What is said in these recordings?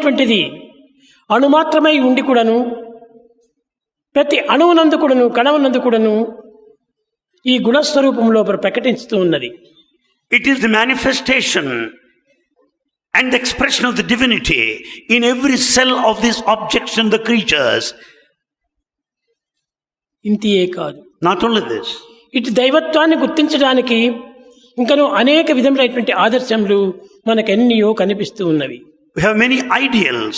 అనేటువంటిది అణుమాత్రమై ఉండి కూడాను ప్రతి అణువునందు కూడాను కణమునందు కూడాను ఈ గుణస్వరూపంలో ప్రకటిస్తూ ఉన్నది. It is the manifestation and the expression of the divinity in every cell of these objects and the creatures. ఇంతియే కాదు, Not only this, ఇటు దైవత్వాన్ని గుర్తించడానికి ఇంకను అనేక విధములైనటువంటి ఆదర్శములు మనకెన్నో కనిపిస్తూ ఉన్నవి. we have many ideals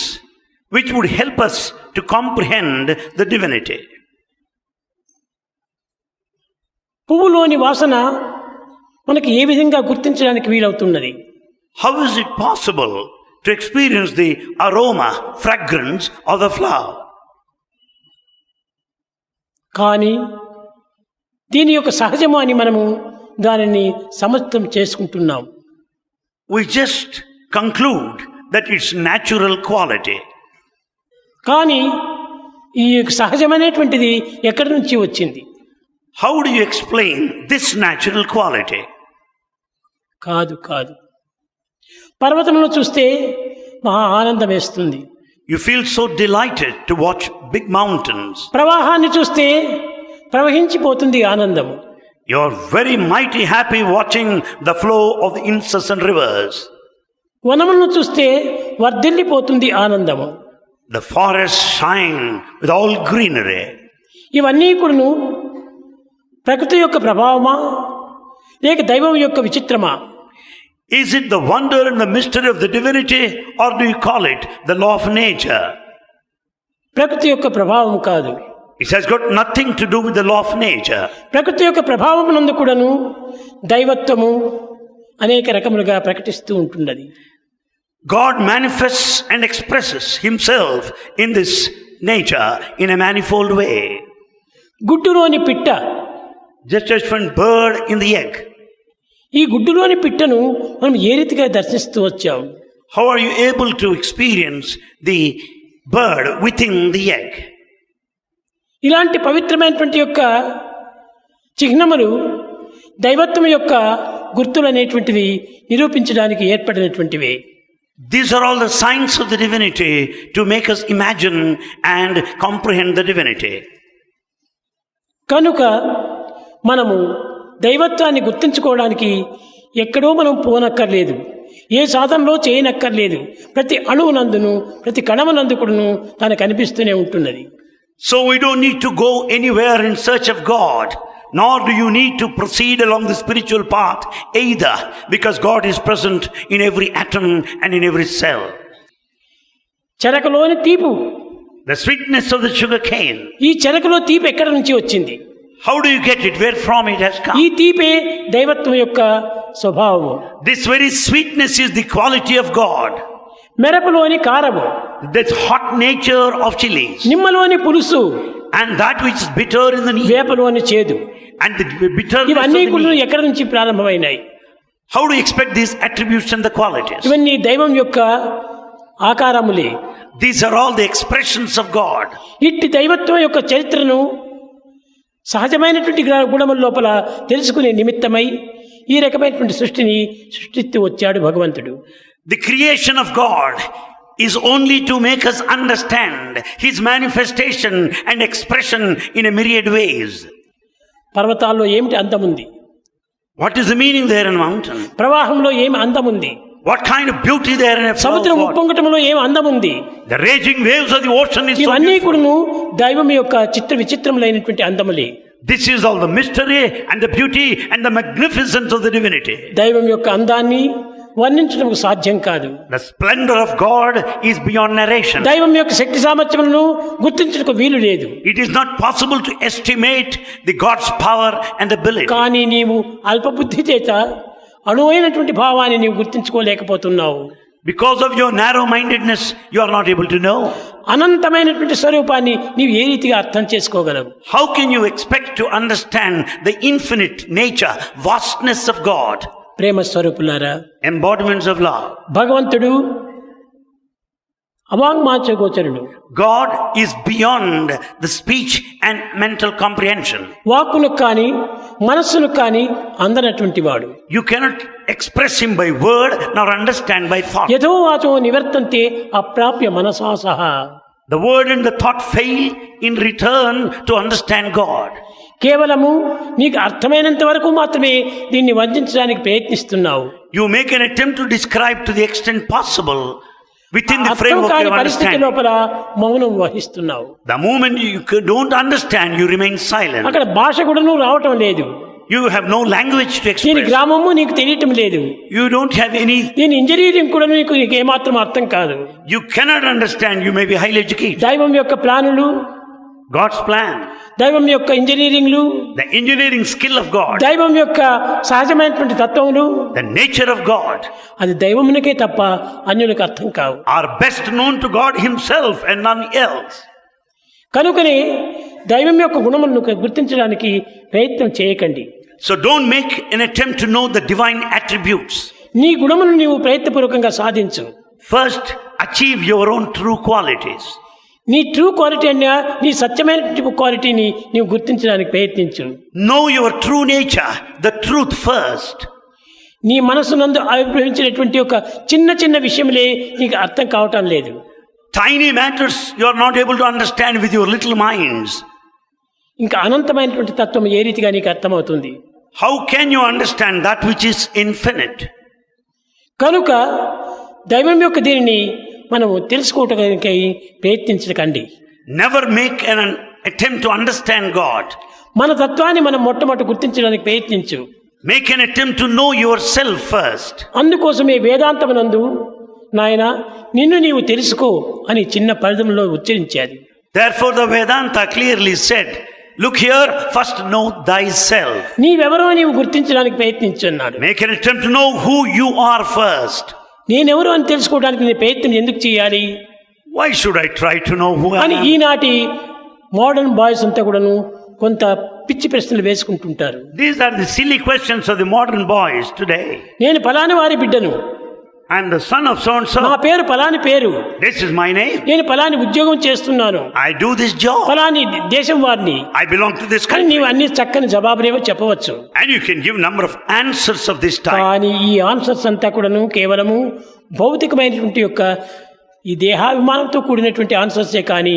which would help us to comprehend the divinity. పువ్వులోని వాసన మనకి ఏ విధంగా గుర్తించడానికి వీలవుతున్నది? How is it possible to experience the aroma, fragrance of the flower? కానీ దీని యొక్క సహజము అని మనము దానిని సమర్థం చేసుకుంటున్నాం. We just conclude that it's natural quality. కానీ ఈ యొక్క సహజమైనటువంటిది ఎక్కడి నుంచి వచ్చింది? How do you explain this natural quality? కాదు కాదు, పర్వతంలో చూస్తే మహా ఆనందం వేస్తుంది. You feel so delighted to watch big mountains. ప్రవాహాన్ని చూస్తే ప్రవహించిపోతుంది ఆనందము. You're very mighty happy watching the flow of the incessant rivers. వనములను చూస్తే వర్ధిల్లిపోతుంది ఆనందము. The forests shine with all greenery. ఇవన్నీ కూడాను ప్రకృతి యొక్క ప్రభావమా లేక దైవం యొక్క విచిత్రమా? Is it the wonder and the mystery of the divinity, or do you call it the law of nature? ప్రకృతి యొక్క ప్రభావం కాదు. It has got nothing to do with the law of nature. ప్రకృతి యొక్క ప్రభావం నందు కూడాను దైవత్వము అనేక రకములుగా ప్రకటిస్తూ ఉంటున్నది. God manifests and expresses himself in this nature in a manifold way. గుడ్డులోని పిట్ట, Just as one bird in the egg. ఈ గుడ్డులోని పిట్టను మనం ఏ రీతిగా దర్శిస్తూ వచ్చాం? How are you able to experience the bird within the egg? ఇలాంటి పవిత్రమైనటువంటి యొక్క చిహ్నములు దైవత్వం యొక్క గుర్తులు అనేటువంటివి నిరూపించడానికి ఏర్పడినటువంటివి. These are all the signs of the divinity to make us imagine and comprehend the divinity. కనుక మనము దైవత్వాన్ని గుర్తించుకోవడానికి ఎక్కడో మనం పోనక్కర్లేదు, ఏ సాధనలో చేయనక్కర్లేదు. ప్రతి అణువునందును ప్రతి కణమునందు కూడాను తను కనిపిస్తూనే ఉంటున్నది. So we don't need to go anywhere in search of God, nor do you need to proceed along the spiritual path either, because God is present in every atom and in every cell. చెరకలోని తీపు, The sweetness of the sugar cane. ఈ చెరకలో తీపి ఎక్కడి నుంచి వచ్చింది? How do you get it? Where from it has ఈ come? తీపే దైవత్వం యొక్క స్వభావము. This very sweetness is the quality of God. మెరపలోని కారము, The hot nature of chilies, నిమ్మలోని పులుసు, and that which is bitter in the need, వేపలోని చేదు. and the bitterness of ఇవన్నీ the కూడా need. ఎక్కడి నుంచి ప్రారంభమైనాయి? How do you expect these attributes and the qualities? ఇవన్నీ దైవం యొక్క ఆకారములే. These are all the expressions of God. ఇట్టి దైవత్వం యొక్క చరిత్రను సహజమైనటువంటి గుణముల లోపల తెలుసుకునే నిమిత్తమై ఈ రకమైనటువంటి సృష్టిని సృష్టిస్తూ వచ్చాడు భగవంతుడు. The creation of God is only to make us understand His manifestation and expression in a myriad ways. పర్వతాల్లో ఏమిటి అందముంది? What is the meaning there in a mountain? ప్రవాహంలో ఏమి అందముంది? What kind of beauty there in a flow సముద్రం of water? ఉప్పొంగటంలో ఏమి అందముంది? The raging waves of the ocean is so ఇవన్నీ beautiful. కూడాను దైవం యొక్క చిత్ర విచిత్రములైనటువంటి అందములే. This is all the mystery and the beauty and the magnificence of the divinity. దైవం యొక్క అందాన్ని వర్ణించడం సాధ్యం కాదు. The splendor of God is beyond narration. దైవం యొక్క శక్తి సామర్థ్యములను గుర్తించడానికి వీలు లేదు. It is not possible to estimate the God's power and ability. కానీ నీవు అల్పబుద్ధి చేత అణువైనటువంటి భావాన్ని నీవు గుర్తించుకోలేకపోతున్నావు. Because of your narrow-mindedness, you are not able to know. అనంతమైనటువంటి స్వరూపాన్ని నీవు ఏ రీతిగా అర్థం చేసుకోగలవు? How can you expect to understand the infinite nature, vastness of God? ప్రేమ స్వరూపులారా, Embodiments of love. భగవంతుడు అవాంగ్మాచగోచరుడు. God is beyond the speech and mental comprehension. వాక్కును కానీ మనస్సును కానీ అందనటువంటి వాడు. You cannot express him by word nor understand by thought. యథో వాచో నివర్తంతే అప్రాప్య మనసా సహా. The word and the thought fail in return to understand God. కేవలము నీకు అర్థమైనంత వరకు మాత్రమే దీన్ని వర్ణించడానికి ప్రయత్నిస్తున్నావు. You make an attempt to describe to the extent possible within the అర్థం framework కాని of పరిస్థితి understanding. లోపల మౌనం వహిస్తున్నావు. The moment you don't understand, you remain silent. అక్కడ భాష కూడా నువ్వు రావటం లేదు. You have no language to దీని express. గ్రామము నీకు తెలియటం లేదు. You don't have any. దీని ఇంజనీరింగ్ కూడా నీకు ఏమాత్రం అర్థం కాదు. You cannot understand. You may be highly educated. దైవం యొక్క ప్లానులు, God's plan, దైవం యొక్క ఇంజనీరింగ్లు, the engineering skill of God, దైవం యొక్క సహజమైనటువంటి తత్వములు, the nature of God అది దైవమునికే తప్ప అన్యులకు అర్థం కావు. are best known to God Himself and none else. కనుకనే దైవం యొక్క గుణములను గుర్తించడానికి ప్రయత్నం చేయకండి. So don't make an attempt to know the divine attributes. నీ గుణములను నీవు ప్రయత్నపూర్వకంగా సాధించు. First, achieve your own true qualities. నీ ట్రూ క్వాలిటీ అన్నా నీ సత్యమైనటువంటి క్వాలిటీని నీవు గుర్తించడానికి ప్రయత్నించు. Know your true nature, the truth first. నీ మనసునందు ఆవిర్భవించినటువంటి ఒక చిన్న చిన్న విషయములే నీకు అర్థం కావటం లేదు. Tiny matters you are not able to understand with your little minds. ఇంకా అనంతమైనటువంటి తత్వం ఏ రీతిగా నీకు అర్థమవుతుంది? How can you understand that which is infinite? కనుక దైవం యొక్క దీనిని మనము తెలుసుకోవటానికి ప్రయత్నించకండి. Never make an attempt to understand God. మన తత్వాన్ని మనం మొట్టమొదటి గుర్తించడానికి ప్రయత్నించు. Make an attempt to know yourself first. అందుకోసమే వేదాంతమునందు నాయన నిన్ను నీవు తెలుసుకో అని చిన్న పదములో ఉచ్చరించారు. Therefore the Vedanta clearly said, look here, first know thyself. నీవెవరో నీవు గుర్తించడానికి ప్రయత్నించున్నాడు. Make an attempt to know who you are first. నేనెవరు అని తెలుసుకోవడానికి నీ ప్రయత్నం ఎందుకు చేయాలి Why should I try to know who I అని am? ఈనాటి మోడర్న్ బాయ్స్ అంతా కూడాను కొంత పిచ్చి ప్రశ్నలు వేసుకుంటుంటారు. These are the silly questions of the modern boys today. నేను పలాని వారి బిడ్డను, I am the son of so and నా so. పేరు పలాని పేరు, This is my name. నేను పలాని ఉద్యోగం చేస్తున్నాను, I do this job. పలాని దేశం వారిని I belong to this కానీ country. నీవు అన్ని చక్కని జవాబులేమో చెప్పవచ్చు. And you can give number of answers of this type. కానీ ఈ ఆన్సర్స్ అంతా కూడాను కేవలము భౌతికమైనటువంటి యొక్క ఈ దేహాభిమానంతో కూడినటువంటి ఆన్సర్సే కానీ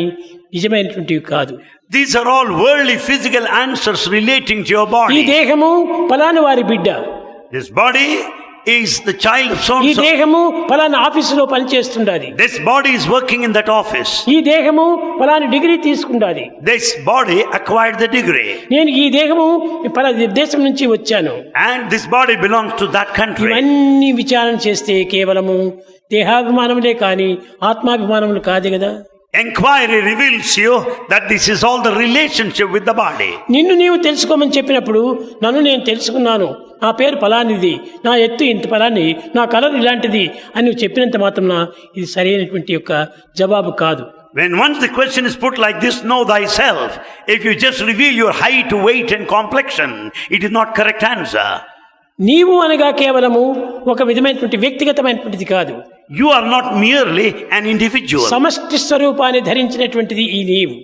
నిజమైనటువంటివి కాదు. These are all worldly physical answers relating to your ఈ body. దేహము పలాని వారి బిడ్డ, This body is the child of so ఈ and so. దేహము పలానా ఆఫీసులో పనిచేస్తుండాలి, This body is working in that office. ఈ దేహము పలాని degree తీసుకుండాలి, This body acquired the degree. నేను ఈ దేహము పలానా దేశం నుంచి వచ్చాను. And this body belongs to that country. ఇవన్నీ విచారణ చేస్తే కేవలము దేహాభిమానములే కానీ ఆత్మాభిమానములు కాదు కదా. Enquiry reveals you that this is all the relationship with the body. నిన్ను నీవు తెలుసుకోమని చెప్పినప్పుడు నన్ను నేను తెలుసుకున్నాను, నా పేరు ఫలానిది, నా ఎత్తు ఇంత ఫలాని, నా కలర్ ఇలాంటిది అని నువ్వు చెప్పినంత మాత్రం ఇది సరైనటువంటి యొక్క జవాబు కాదు. When once the question is put like this, know thyself. If you just reveal your height, weight and complexion, it is not correct answer. నీవు అనగా కేవలము ఒక విధమైనటువంటి వ్యక్తిగతమైనటువంటిది కాదు. You are not merely an individual. సమష్టి స్వరూపాన్ని ధరించినటువంటిది ఈ నీవు.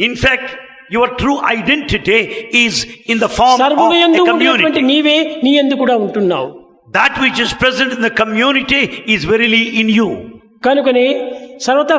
In fact, your true identity is in the form of సర్వుల a యందు ఉన్నటువంటి community. నీవే నీ యందు కూడా ఉంటున్నావు. That which is present in the community is verily in you. కనుకనే సర్వత